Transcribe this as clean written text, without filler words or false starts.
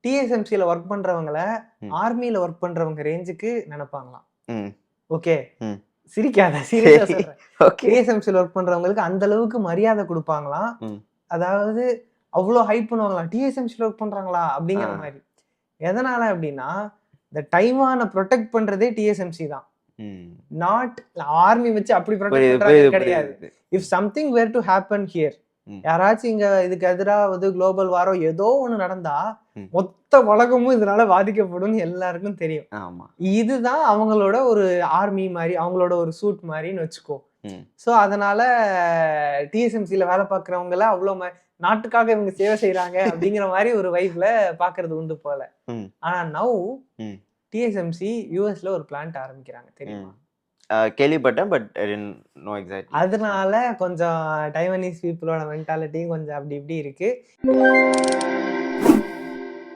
டிஎஸ்எம்சில work பண்றவங்கள ம். ஆர்மில work பண்றவங்க ரேஞ்சுக்கு நினைப்பாங்களாம். ம். ஓகே. ம். சிரிக்காத. சீரியஸா சரி. சொல்றேன். ஓகே. டிஎஸ்எம்சில ஒர்க் பண்றவங்களுக்கு அந்த அளவுக்கு மரியாதை குடுப்பாங்களாம். ம். அதாவது அவ்ளோ ஹைப் பண்ணுவாங்களாம். டிஎஸ்எம்சில ஒர்க் பண்றாங்களா? ஆ. அப்படிங்கிற மாரி. எதனால அப்படின்னா, இந்த டைவான புரொடெக்ட் பண்றதே டிஎஸ்எம்சி தான். ம். நாட் ஆர்மி வச்சு அப்படி புரொடெக்ட் புரியுது, பண்றாங்கன்னு புரியுது, கிடையாது. புரியுது. If something where to happen here, ம். யாராச்சும் இங்க இதுக்கு எதிரா வந்து குளோபல் வாரோ ஏதோ ஒண்ணு நடந்தா, ம். மொத்த உலகமும் இதனால பாதிக்கப்படும்னு எல்லாருக்கும் தெரியும். ஆமா. இதுதான் அவங்களோட ஒரு ஆர்மி மாரி, அவங்களோட ஒரு சூட் மாரின்னு வச்சுக்கோ. ம். சோ அதனால டிஎஸ்எம்சில வேலை பார்க்கிறவங்கள அவ்ளோ நாட்டுக்காக இவங்க சேவை செய்றாங்க அப்படிங்கிற மாரி ஒரு வைப்ல பார்க்கிறது உண்டு போல. ம். ஆனா நவ் ம். டிஎஸ்எம்சி யுஎஸ்ல ஒரு பிளான்ட் ஆரம்பிக்கிறாங்க தெரியுமா? கேள்விப்பட்டேன். But I didn't no exactly. அதனால கொஞ்சம் டைவனீஸ் பீப்பிளோட மென்டாலிட்டியும் கொஞ்சம் அப்படி இப்படி இருக்கு.